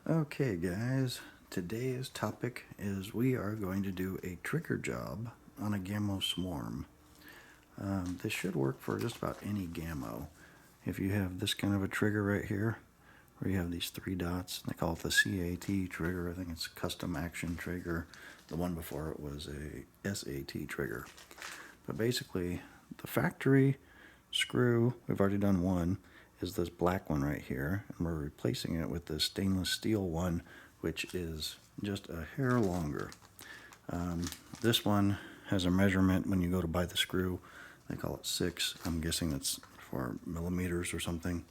Okay guys, today's topic is we are going to do a trigger job on a Gamo Swarm. This should work for just about any Gamo. If you have this kind of a trigger right here, where you have these three dots, they call it the C.A.T trigger. I think it's custom action trigger. The one before it was a S.A.T trigger. But basically, the factory screw, we've already done one, is this black one right here, and we're replacing it with this stainless steel one, which is just a hair longer. This one has a measurement when you go to buy the screw. They call it 6. I'm guessing it's for millimeters or something,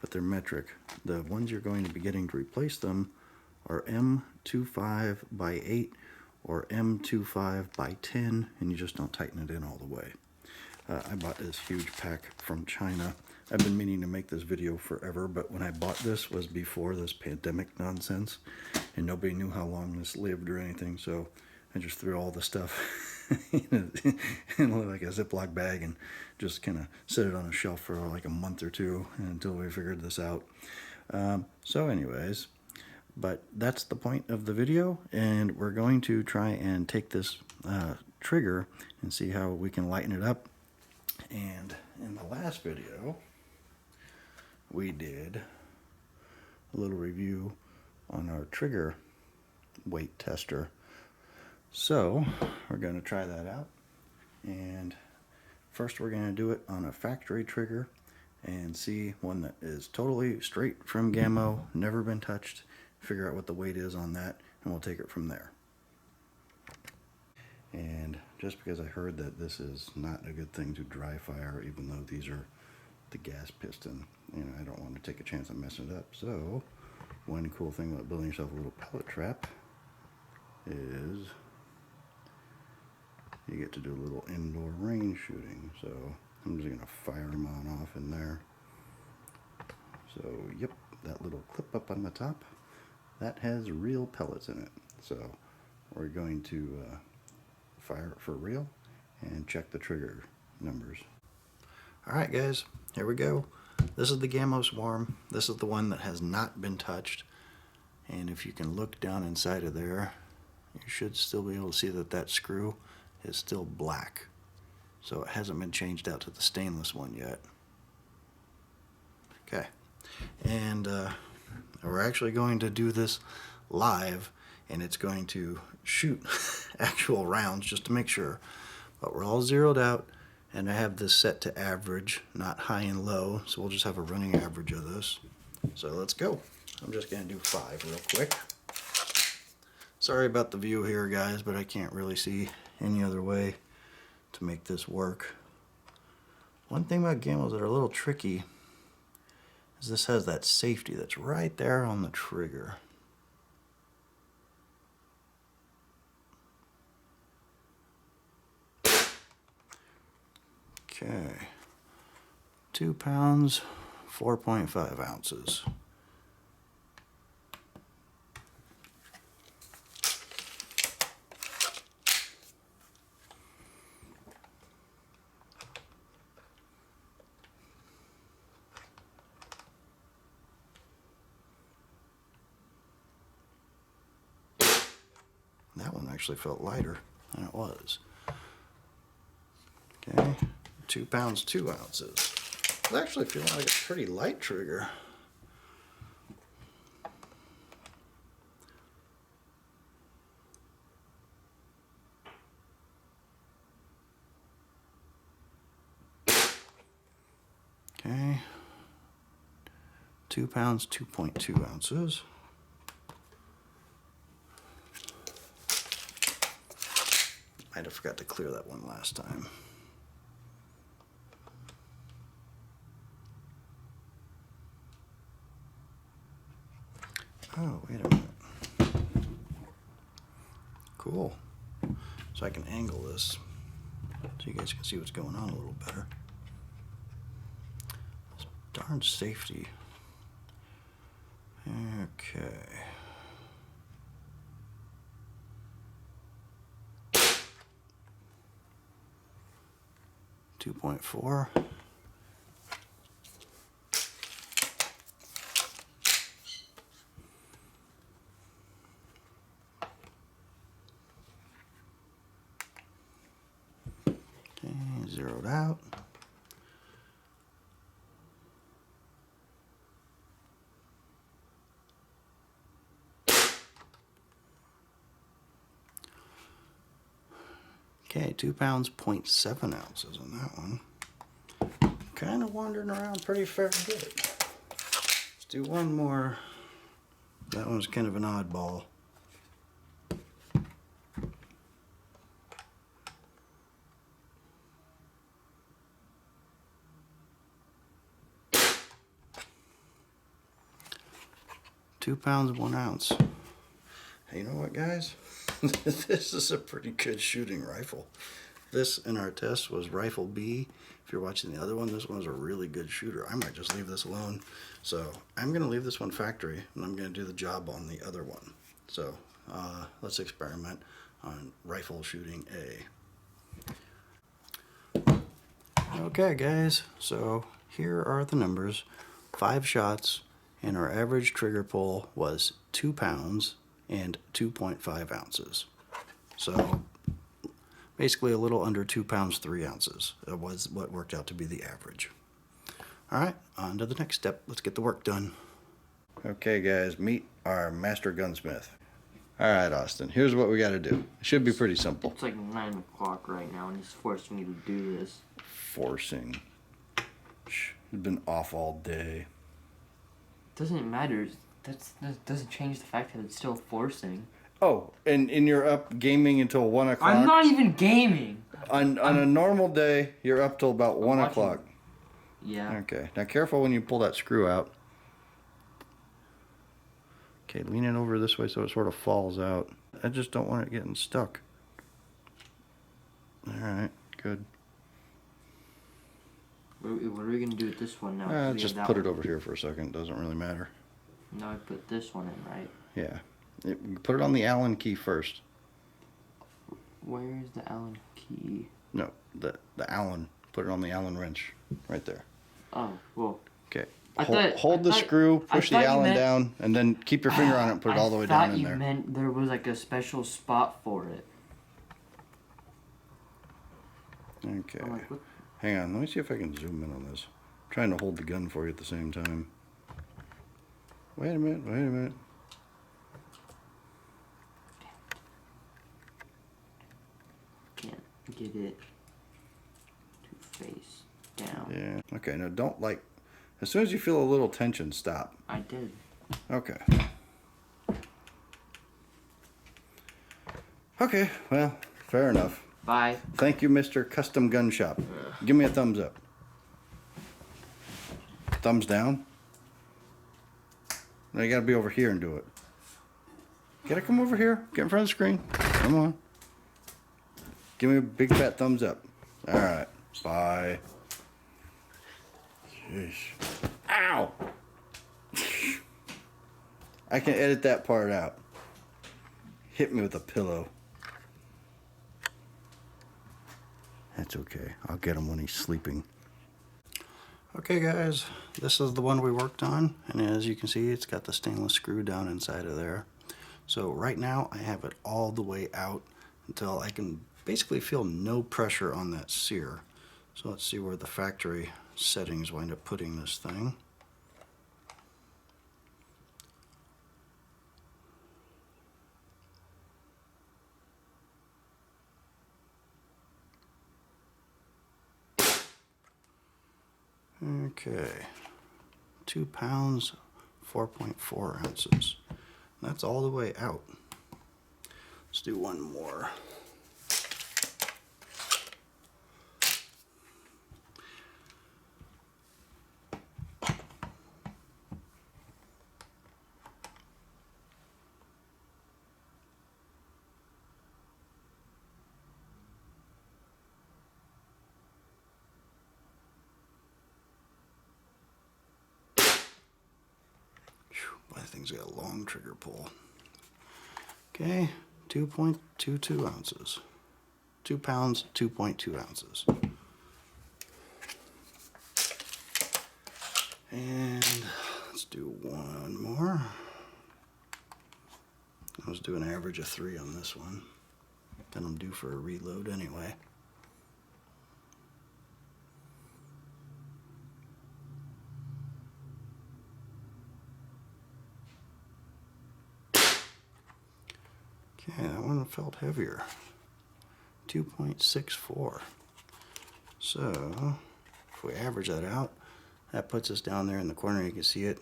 but they're metric. The ones you're going to be getting to replace them are M25 by 8 or M25 by 10, and you just don't tighten it in all the way. I bought this huge pack from China. I've been meaning to make this video forever, but when I bought this was before this pandemic nonsense, and nobody knew how long this lived or anything, so I just threw all the stuff in like a Ziploc bag and just kind of set it on a shelf for like a month or two until we figured this out. So anyways, but that's the point of the video, and we're going to try and take this trigger and see how we can lighten it up. And in the last video, we did a little review on our trigger weight tester. So we're going to try that out, and first we're going to do it on a factory trigger and see one that is totally straight from Gamo, never been touched, figure out what the weight is on that, and we'll take it from there. And just because I heard that this is not a good thing to dry fire, even though these are the gas piston, I don't want to take a chance of messing it up. So one cool thing about building yourself a little pellet trap is you get to do a little indoor range shooting. So I'm just going to fire them on off in there. So yep, that little clip up on the top, that has real pellets in it. So we're going to fire it for real and check the trigger numbers. Alright guys, here we go. This is the Gamo Swarm. This is the one that has not been touched, and if you can look down inside of there, you should still be able to see that that screw is still black, so it hasn't been changed out to the stainless one yet. Okay, and we're actually going to do this live, and it's going to shoot actual rounds just to make sure, but we're all zeroed out, and I have this set to average, not high and low, so we'll just have a running average of this. So let's go. I'm just going to do 5 real quick. Sorry about the view here guys, but I can't really see any other way to make this work. One thing about Gamos that are a little tricky is this has that safety that's right there on the trigger. Okay, 2 pounds, 4.5 ounces. That one actually felt lighter than it was. Okay. 2 pounds, 2 ounces. It's actually feeling like a pretty light trigger. Okay. 2 pounds, 2.2 ounces. Might have forgot to clear that one last time. Oh, wait a minute. Cool. So I can angle this so you guys can see what's going on a little better. This darn safety. Okay. .4. zeroed out. Okay, 2 pounds, 0.7 ounces on that one. Kind of wandering around pretty fair good. Let's do one more. That one's kind of an oddball. £2 1 ounce. Hey, you know what, guys? This is a pretty good shooting rifle. This in our test was rifle B. If you're watching the other one, this one's a really good shooter. I might just leave this alone. So I'm going to leave this one factory, and I'm going to do the job on the other one. So let's experiment on rifle shooting A. Okay, guys, so here are the numbers. 5 shots, and our average trigger pull was 2 pounds and 2.5 ounces. So basically a little under 2 pounds 3 ounces. That was what worked out to be the average. Alright, on to the next step. Let's get the work done. Okay, guys, meet our master gunsmith. Alright, Austin, here's what we got to do. It should be pretty simple. It's like 9 o'clock right now and he's forcing me to do this. Forcing. It's been off all day. Doesn't matter. That doesn't change the fact that it's still forcing. Oh, and you're up gaming until 1 o'clock? I'm not even gaming. On a normal day, you're up till about 1 o'clock. Yeah. Okay, now careful when you pull that screw out. Okay, lean it over this way so it sort of falls out. I just don't want it getting stuck. Alright, good. What are we going to do with this one now? Just put it over here for a second. Doesn't really matter. Now I put this one in, right? Yeah. Put it on the Allen key first. Where is the Allen key? No, the Allen. Put it on the Allen wrench. Right there. Oh, well. Okay. Hold the screw, push the Allen down, and then keep your finger on it and put it all the way down in there. I thought you meant there was like a special spot for it. Okay. I'm like, what? Hang on, let me see if I can zoom in on this. I'm trying to hold the gun for you at the same time. Wait a minute, wait a minute. Can't get it to face down. Yeah. Okay, now don't as soon as you feel a little tension, stop. I did. Okay. Okay, well, fair enough. Bye. Thank you, Mr. Custom Gun Shop. Give me a thumbs up. Thumbs down? Now you gotta be over here and do it. Gotta come over here. Get in front of the screen. Come on. Give me a big fat thumbs up. Alright. Bye. Jeez. Ow! I can edit that part out. Hit me with a pillow. That's okay. I'll get him when he's sleeping. Okay, guys, this is the one we worked on, and as you can see, it's got the stainless screw down inside of there. So right now I have it all the way out until I can basically feel no pressure on that sear. So let's see where the factory settings wind up putting this thing. Okay, 2 pounds, 4.4 ounces. That's all the way out. Let's do one more. That thing's got a long trigger pull. Okay, 2.22 ounces. 2 pounds, 2.2 ounces. And let's do one more. I was doing an average of 3 on this one. Then I'm due for a reload anyway. Okay, that one felt heavier. 2.64. So if we average that out, that puts us down there in the corner. You can see it,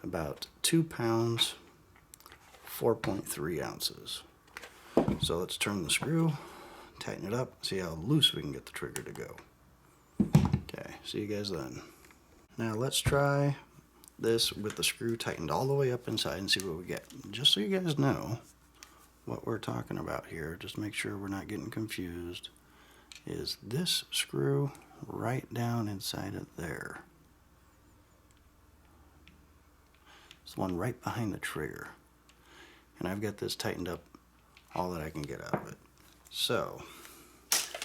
about 2 pounds, 4.3 ounces. So let's turn the screw, tighten it up, see how loose we can get the trigger to go. Okay, see you guys then. Now let's try this with the screw tightened all the way up inside and see what we get. Just so you guys know what we're talking about here, just make sure we're not getting confused, is this screw right down inside of there. It's the one right behind the trigger. And I've got this tightened up all that I can get out of it. So,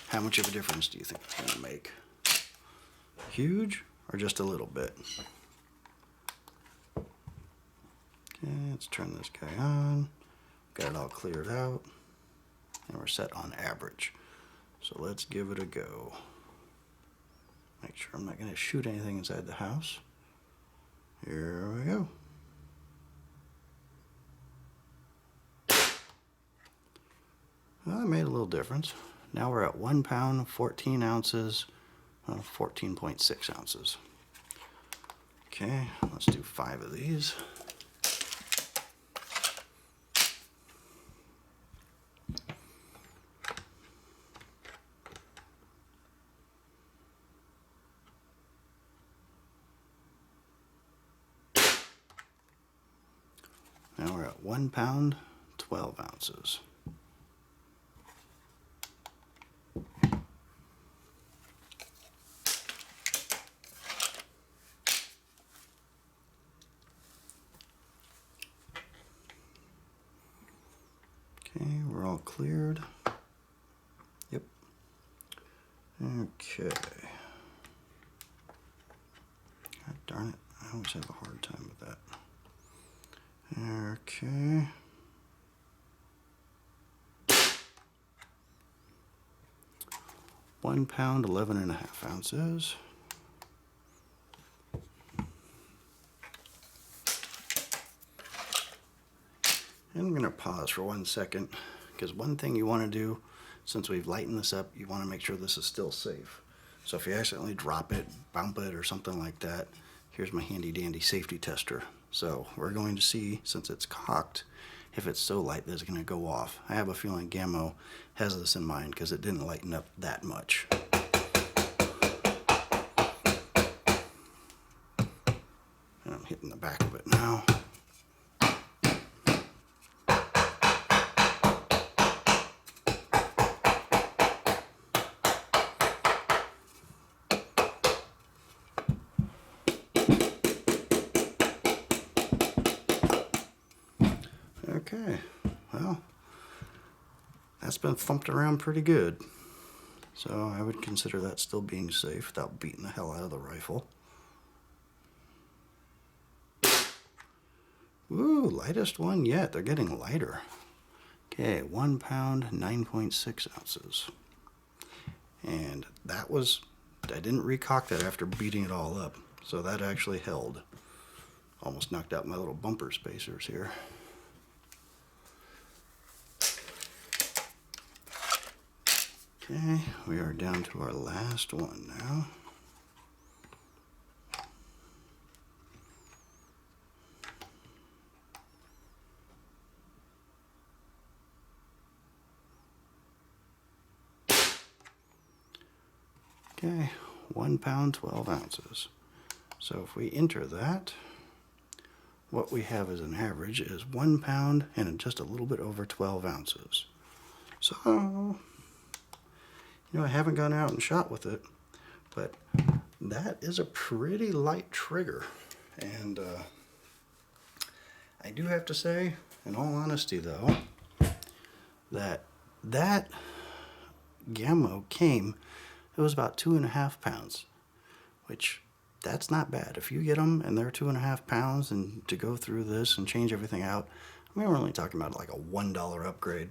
how much of a difference do you think it's going to make? Huge or just a little bit? Okay, let's turn this guy on. Got it all cleared out. And we're set on average. So let's give it a go. Make sure I'm not going to shoot anything inside the house. Here we go. Well, that made a little difference. Now we're at 1 pound, 14 ounces, 14.6 ounces. Okay, let's do 5 of these. Now we're at 1 pound, 12 ounces. Okay, we're all cleared. Yep. Okay. God darn it, I always have a hard time with that. Okay. £1 pound, 11.5 ounces. And I'm going to pause for 1 second, because one thing you want to do, since we've lightened this up, you want to make sure this is still safe. So if you accidentally drop it, bump it, or something like that, here's my handy dandy safety tester. So we're going to see, since it's cocked, if it's so light that it's going to go off. I have a feeling Gamo has this in mind because it didn't lighten up that much. And I'm hitting the back of it now. Okay, well, that's been thumped around pretty good. So I would consider that still being safe without beating the hell out of the rifle. Ooh, lightest one yet. They're getting lighter. Okay, 1 pound, 9.6 ounces. And that was, I didn't recock that after beating it all up. So that actually held. Almost knocked out my little bumper spacers here. Okay, we are down to our last one now. Okay, 1 pound, 12 ounces. So if we enter that, what we have as an average is 1 pound and just a little bit over 12 ounces. So, you know, I haven't gone out and shot with it, but that is a pretty light trigger. And I do have to say, in all honesty though, that Gamo came, it was about 2.5 pounds, which that's not bad. If you get them and they're 2.5 pounds, and to go through this and change everything out, I mean, we're only talking about like a $1 upgrade.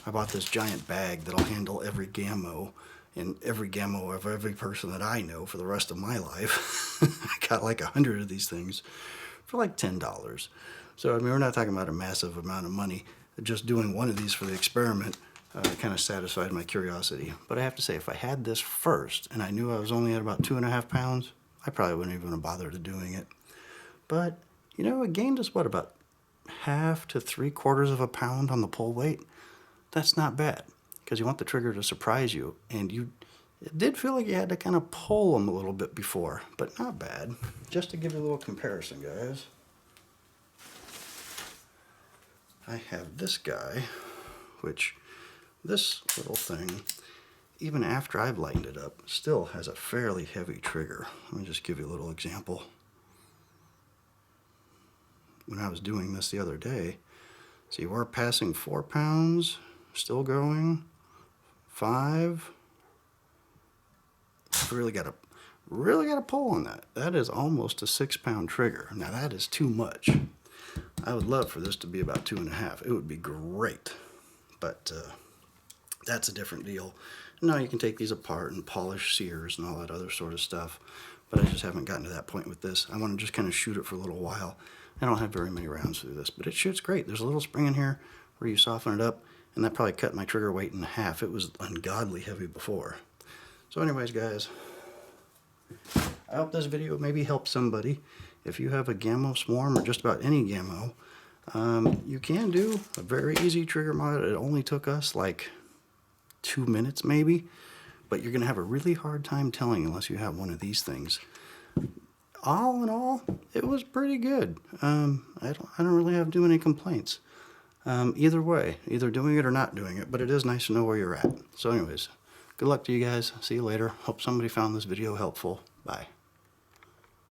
I bought this giant bag that'll handle every Gamo and every Gamo of every person that I know for the rest of my life. I got like 100 of these things for like $10. So, I mean, we're not talking about a massive amount of money. just doing one of these for the experiment kind of satisfied my curiosity. But I have to say, if I had this first and I knew I was only at about 2.5 pounds, I probably wouldn't even have bothered doing it. But, you know, it gained us, what, about 1/2 to 3/4 of a pound on the pull weight? That's not bad, because you want the trigger to surprise you, and it did feel like you had to kind of pull them a little bit before, but not bad. Just to give you a little comparison, guys, I have this guy, which this little thing, even after I've lightened it up, still has a fairly heavy trigger. Let me just give you a little example. When I was doing this the other day, see, we're passing 4 pounds, still going, 5. Really got to pull on that. That is almost a 6-pound trigger. Now that is too much. I would love for this to be about 2.5. It would be great, but that's a different deal. Now you can take these apart and polish sears and all that other sort of stuff, but I just haven't gotten to that point with this. I want to just kind of shoot it for a little while. I don't have very many rounds through this, but it shoots great. There's a little spring in here where you soften it up, and that probably cut my trigger weight in half. It was ungodly heavy before. So anyways, guys, I hope this video maybe helps somebody. If you have a Gamo Swarm or just about any Gamo, you can do a very easy trigger mod. It only took us like 2 minutes maybe, but you're going to have a really hard time telling unless you have one of these things. All in all, it was pretty good. I don't really have too many complaints. Either way, either doing it or not doing it, but it is nice to know where you're at. So anyways, good luck to you guys. See you later. Hope somebody found this video helpful. Bye.